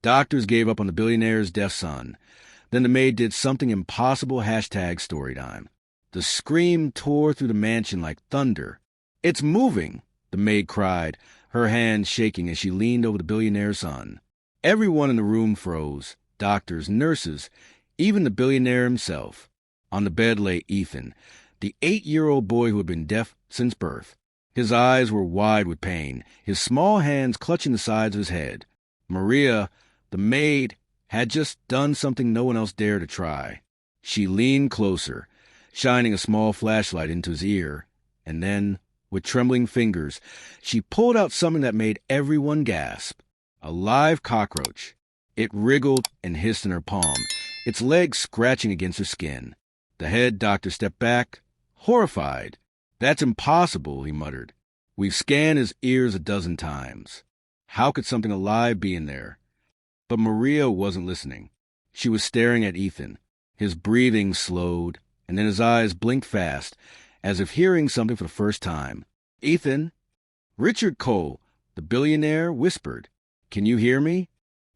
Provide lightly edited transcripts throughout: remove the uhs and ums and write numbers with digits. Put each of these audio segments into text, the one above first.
Doctors gave up on the billionaire's deaf son. Then the maid did something impossible. #Storytime. The scream tore through the mansion like thunder. "It's moving!" the maid cried, her hand shaking as she leaned over the billionaire's son. Everyone in the room froze. Doctors, nurses, even the billionaire himself. On the bed lay Ethan, the 8-year-old boy who had been deaf since birth. His eyes were wide with pain, his small hands clutching the sides of his head. Maria, the maid, had just done something no one else dared to try. She leaned closer, shining a small flashlight into his ear, and then, with trembling fingers, she pulled out something that made everyone gasp. A live cockroach. It wriggled and hissed in her palm, its legs scratching against her skin. The head doctor stepped back, horrified. "That's impossible," he muttered. "We've scanned his ears a dozen times. How could something alive be in there?" But Maria wasn't listening. She was staring at Ethan. His breathing slowed, and then his eyes blinked fast, as if hearing something for the first time. "Ethan?" Richard Cole, the billionaire, whispered. "Can you hear me?"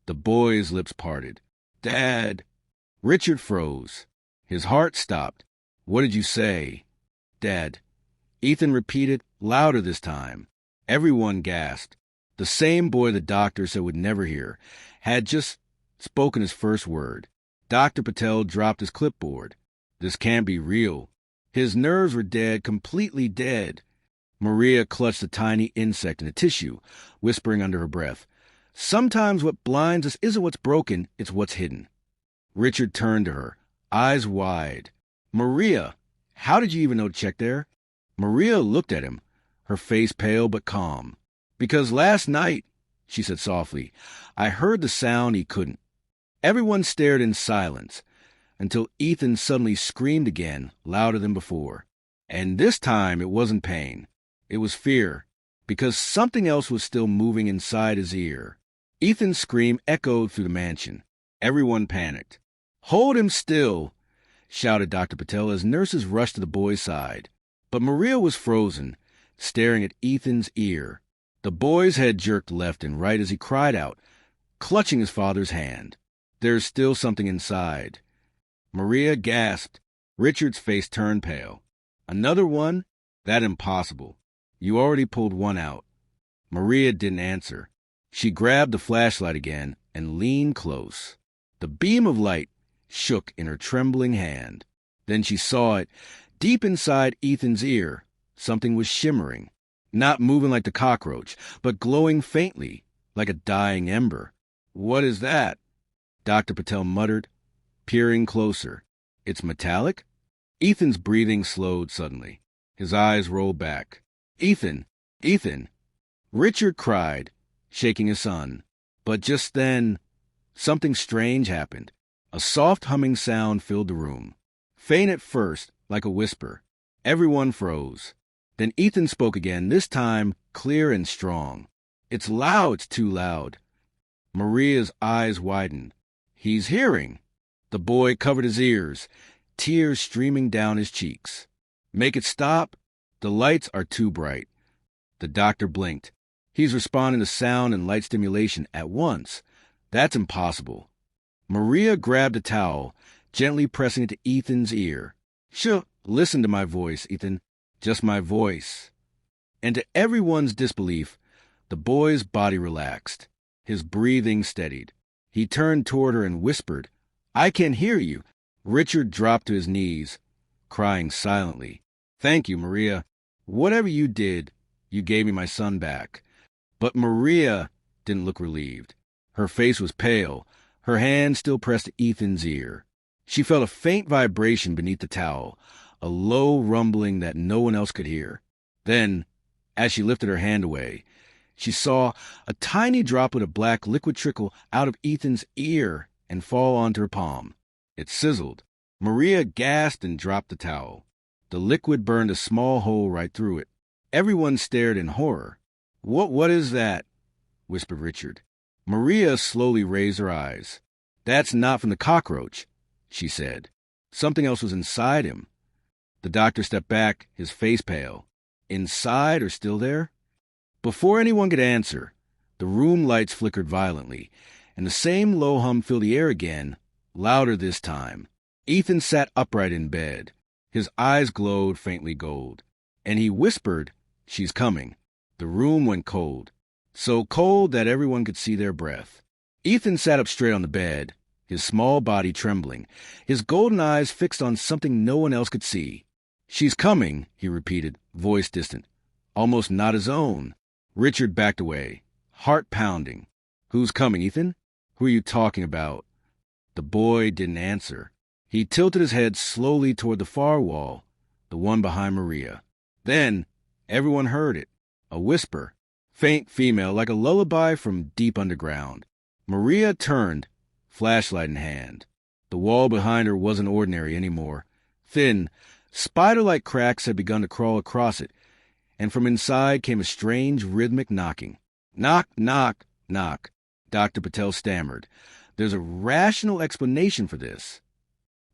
The boy's lips parted. "Dad!" Richard froze. His heart stopped. "What did you say?" "Dad." Ethan repeated, louder this time. Everyone gasped. The same boy the doctor said would never hear had just spoken his first word. Dr. Patel dropped his clipboard. This can't be real. His nerves were dead, completely dead. Maria clutched a tiny insect in the tissue, whispering under her breath, "Sometimes what blinds us isn't what's broken, it's what's hidden." Richard turned to her, eyes wide. "Maria, how did you even know to check there?" Maria looked at him, her face pale but calm. "Because last night," she said softly, "I heard the sound he couldn't." Everyone stared in silence, until Ethan suddenly screamed again, louder than before. And this time it wasn't pain. It was fear, because something else was still moving inside his ear. Ethan's scream echoed through the mansion. Everyone panicked. "Hold him still," shouted Dr. Patel as nurses rushed to the boy's side. But Maria was frozen, staring at Ethan's ear. The boy's head jerked left and right as he cried out, clutching his father's hand. "There's still something inside." Maria gasped. Richard's face turned pale. "Another one? That impossible. You already pulled one out." Maria didn't answer. She grabbed the flashlight again and leaned close. The beam of light shook in her trembling hand. Then she saw it. Deep inside Ethan's ear, something was shimmering, not moving like the cockroach, but glowing faintly, like a dying ember. "What is that?" Dr. Patel muttered, peering closer. "It's metallic?" Ethan's breathing slowed suddenly. His eyes rolled back. "Ethan! Ethan!" Richard cried, shaking his son. But just then, something strange happened. A soft humming sound filled the room. Faint at first, like a whisper. Everyone froze. Then Ethan spoke again, this time clear and strong. "It's loud, it's too loud." Maria's eyes widened. "He's hearing." The boy covered his ears, tears streaming down his cheeks. "Make it stop. The lights are too bright." The doctor blinked. "He's responding to sound and light stimulation at once. That's impossible." Maria grabbed a towel, gently pressing it to Ethan's ear. Listen to my voice, Ethan. Just my voice." And to everyone's disbelief, the boy's body relaxed. His breathing steadied. He turned toward her and whispered, "I can hear you." Richard dropped to his knees, crying silently. "Thank you, Maria. Whatever you did, you gave me my son back." But Maria didn't look relieved. Her face was pale, her hand still pressed to Ethan's ear. She felt a faint vibration beneath the towel, a low rumbling that no one else could hear. Then, as she lifted her hand away, she saw a tiny droplet of black liquid trickle out of Ethan's ear and fall onto her palm. It sizzled. Maria gasped and dropped the towel. The liquid burned a small hole right through it. Everyone stared in horror. What is that?" whispered Richard. Maria slowly raised her eyes. "That's not from the cockroach," she said. Something else was inside him. The doctor stepped back, his face pale. Inside or still there? Before anyone could answer, the room lights flickered violently, and the same low hum filled the air again, louder this time. Ethan sat upright in bed. His eyes glowed faintly gold, and he whispered, "She's coming." The room went cold, so cold that everyone could see their breath. Ethan sat up straight on the bed, his small body trembling, his golden eyes fixed on something no one else could see. "She's coming," he repeated, voice distant, almost not his own. Richard backed away, heart pounding. "Who's coming, Ethan? Who are you talking about?" The boy didn't answer. He tilted his head slowly toward the far wall, the one behind Maria. Then everyone heard it, a whisper, faint female like a lullaby from deep underground. Maria turned, flashlight in hand. The wall behind her wasn't ordinary anymore. Thin, spider-like cracks had begun to crawl across it, and from inside came a strange rhythmic knocking. "Knock, knock, knock," Dr. Patel stammered. "There's a rational explanation for this."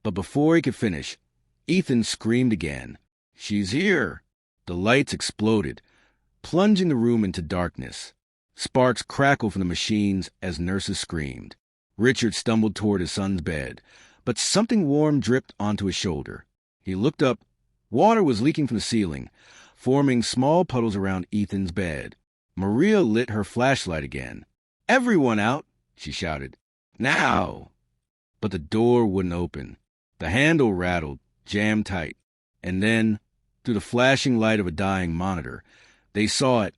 But before he could finish, Ethan screamed again. "She's here!" The lights exploded, plunging the room into darkness. Sparks crackled from the machines as nurses screamed. Richard stumbled toward his son's bed, but something warm dripped onto his shoulder. He looked up. Water was leaking from the ceiling, forming small puddles around Ethan's bed. Maria lit her flashlight again. "Everyone out!" she shouted. "Now!" But the door wouldn't open. The handle rattled, jammed tight, and then, through the flashing light of a dying monitor, they saw it,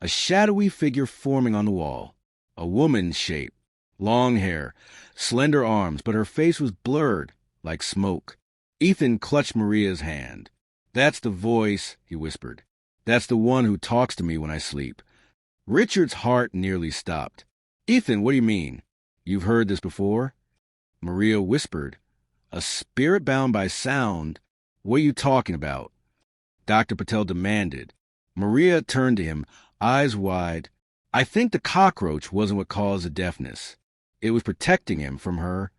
a shadowy figure forming on the wall. A woman's shape, long hair, slender arms, but her face was blurred, like smoke. Ethan clutched Maria's hand. "That's the voice," he whispered. "That's the one who talks to me when I sleep." Richard's heart nearly stopped. "Ethan, what do you mean? You've heard this before?" Maria whispered, "A spirit bound by sound? What are you talking about?" Dr. Patel demanded. Maria turned to him, eyes wide. "I think the cockroach wasn't what caused the deafness. It was protecting him from her."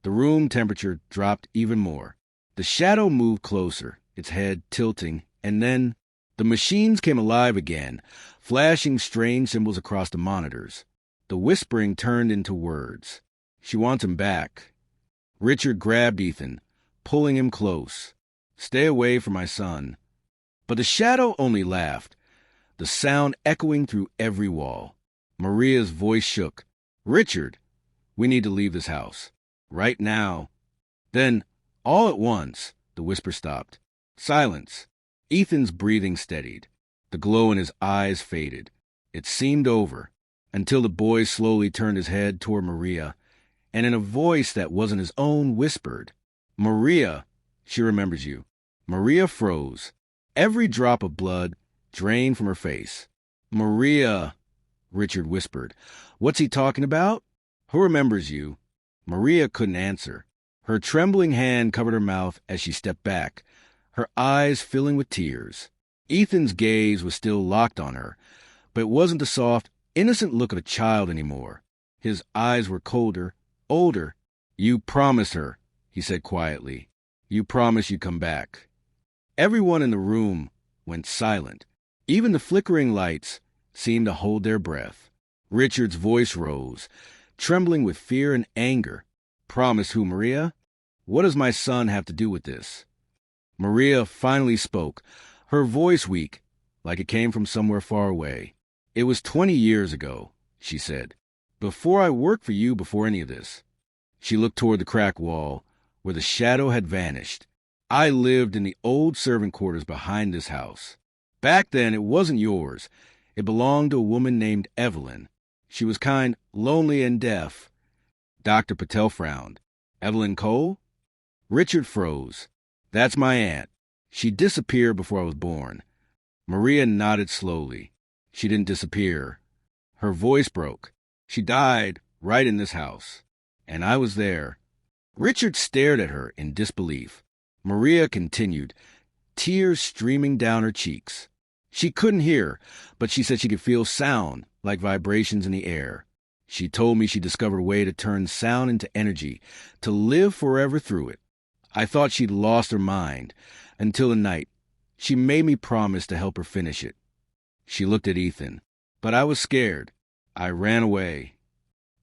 The room temperature dropped even more. The shadow moved closer, its head tilting, and then the machines came alive again, flashing strange symbols across the monitors. The whispering turned into words. "She wants him back." Richard grabbed Ethan, pulling him close. "Stay away from my son." But the shadow only laughed, the sound echoing through every wall. Maria's voice shook. "Richard, we need to leave this house. Right now." Then, all at once, the whisper stopped. Silence. Ethan's breathing steadied. The glow in his eyes faded. It seemed over, until the boy slowly turned his head toward Maria, and in a voice that wasn't his own whispered, "Maria, she remembers you." Maria froze. Every drop of blood drained from her face. "Maria," Richard whispered. "What's he talking about?" "Who remembers you?" Maria couldn't answer. Her trembling hand covered her mouth as she stepped back, her eyes filling with tears. Ethan's gaze was still locked on her, but it wasn't the soft, innocent look of a child anymore. His eyes were colder, older. "You promised her," he said quietly. "You promised you'd come back." Everyone in the room went silent. Even the flickering lights seemed to hold their breath. Richard's voice rose, trembling with fear and anger. "Promise who, Maria? What does my son have to do with this?" Maria finally spoke, her voice weak, like it came from somewhere far away. "It was 20 years ago," she said. "Before I worked for you, before any of this." She looked toward the cracked wall, where the shadow had vanished. "I lived in the old servant quarters behind this house. Back then, it wasn't yours. It belonged to a woman named Evelyn. She was kind, lonely, and deaf." Dr. Patel frowned. "Evelyn Cole?" Richard froze. "That's my aunt. She disappeared before I was born." Maria nodded slowly. "She didn't disappear. Her voice broke. She died right in this house. And I was there." Richard stared at her in disbelief. Maria continued, tears streaming down her cheeks. "She couldn't hear, but she said she could feel sound, like vibrations in the air. She told me she discovered a way to turn sound into energy, to live forever through it. I thought she'd lost her mind, until the night. She made me promise to help her finish it." She looked at Ethan. "But I was scared. I ran away."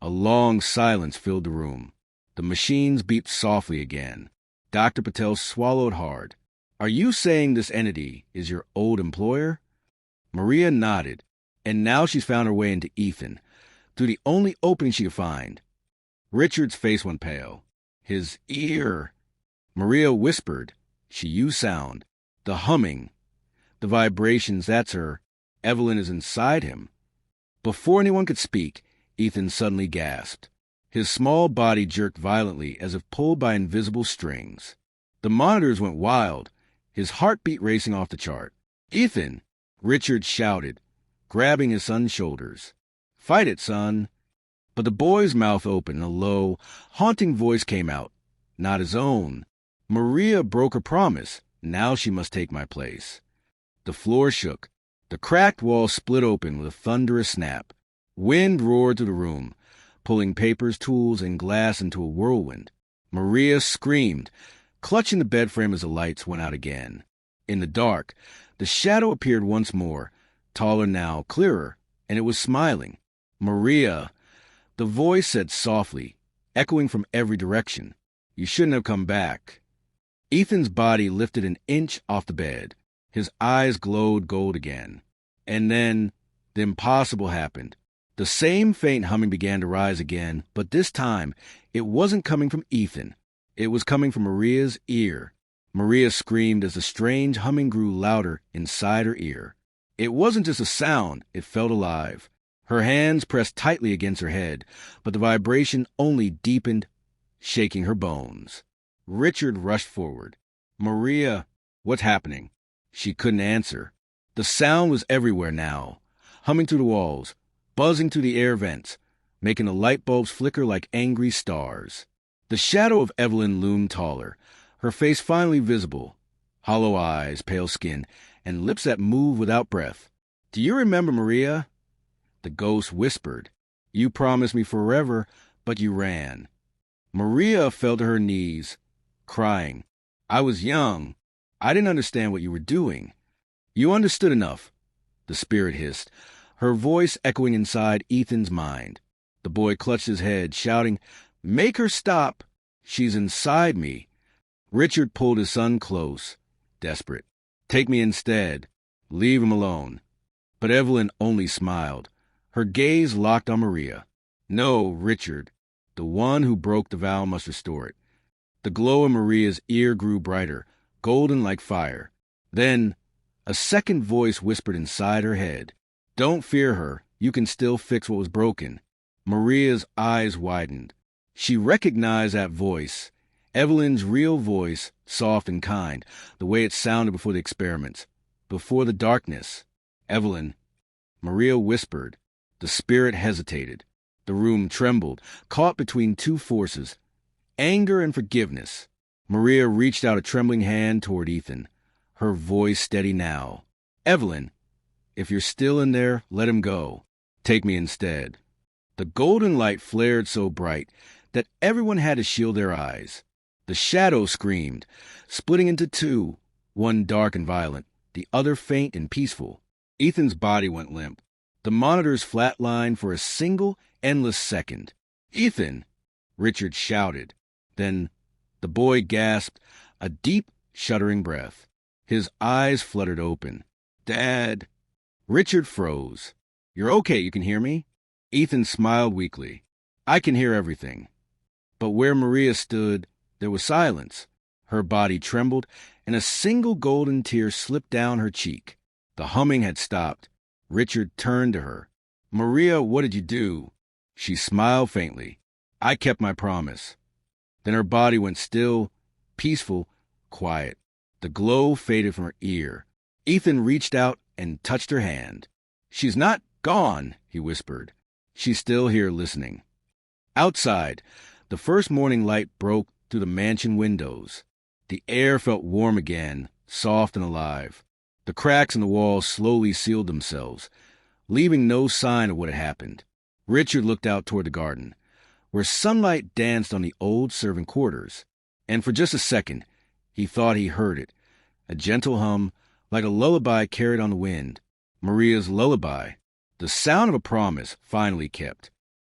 A long silence filled the room. The machines beeped softly again. Dr. Patel swallowed hard. "Are you saying this entity is your old employer?" Maria nodded, and now she's found her way into Ethan, through the only opening she could find. Richard's face went pale. His ear. Maria whispered. She used sound. The humming. The vibrations, that's her. Evelyn is inside him. Before anyone could speak, Ethan suddenly gasped. His small body jerked violently as if pulled by invisible strings. The monitors went wild, his heartbeat racing off the chart. "Ethan!" Richard shouted, grabbing his son's shoulders. "Fight it, son." But the boy's mouth opened, and a low, haunting voice came out. Not his own. Maria broke her promise. Now she must take my place. The floor shook. The cracked wall split open with a thunderous snap. Wind roared through the room, pulling papers, tools, and glass into a whirlwind. Maria screamed, clutching the bed frame as the lights went out again. In the dark, the shadow appeared once more, taller now, clearer, and it was smiling. "Maria," the voice said softly, echoing from every direction. "You shouldn't have come back." Ethan's body lifted an inch off the bed. His eyes glowed gold again. And then the impossible happened. The same faint humming began to rise again, but this time it wasn't coming from Ethan. It was coming from Maria's ear. Maria screamed as the strange humming grew louder inside her ear. It wasn't just a sound, it felt alive. Her hands pressed tightly against her head, but the vibration only deepened, shaking her bones. Richard rushed forward. "Maria, what's happening?" She couldn't answer. The sound was everywhere now, humming through the walls, buzzing through the air vents, making the light bulbs flicker like angry stars. The shadow of Evelyn loomed taller, her face finally visible, hollow eyes, pale skin, and lips that moved without breath. "Do you remember, Maria?" The ghost whispered. "You promised me forever, but you ran." Maria fell to her knees, crying. "I was young. I didn't understand what you were doing." "You understood enough," the spirit hissed, her voice echoing inside Ethan's mind. The boy clutched his head, shouting, "Make her stop! She's inside me." Richard pulled his son close, desperate. "Take me instead. Leave him alone." But Evelyn only smiled, her gaze locked on Maria. "No, Richard. The one who broke the vow must restore it." The glow in Maria's ear grew brighter, golden like fire. Then a second voice whispered inside her head, "Don't fear her. You can still fix what was broken." Maria's eyes widened. She recognized that voice, Evelyn's real voice, soft and kind, the way it sounded before the experiments, before the darkness. "Evelyn," Maria whispered. The spirit hesitated. The room trembled, caught between two forces, anger and forgiveness. Maria reached out a trembling hand toward Ethan, her voice steady now. "Evelyn, if you're still in there, let him go. Take me instead." The golden light flared so bright that everyone had to shield their eyes. The shadow screamed, splitting into two, one dark and violent, the other faint and peaceful. Ethan's body went limp. The monitors flatlined for a single, endless second. "Ethan!" Richard shouted. Then the boy gasped, a deep, shuddering breath. His eyes fluttered open. "Dad!" Richard froze. "You're okay, you can hear me?" Ethan smiled weakly. "I can hear everything." But where Maria stood, there was silence. Her body trembled, and a single golden tear slipped down her cheek. The humming had stopped. Richard turned to her. "Maria, what did you do?" She smiled faintly. "I kept my promise." Then her body went still, peaceful, quiet. The glow faded from her ear. Ethan reached out and touched her hand. "She's not gone," he whispered. "She's still here listening." Outside, the first morning light broke through the mansion windows. The air felt warm again, soft and alive. The cracks in the walls slowly sealed themselves, leaving no sign of what had happened. Richard looked out toward the garden, where sunlight danced on the old servant quarters, and for just a second he thought he heard it, a gentle hum, like a lullaby carried on the wind. Maria's lullaby, the sound of a promise finally kept.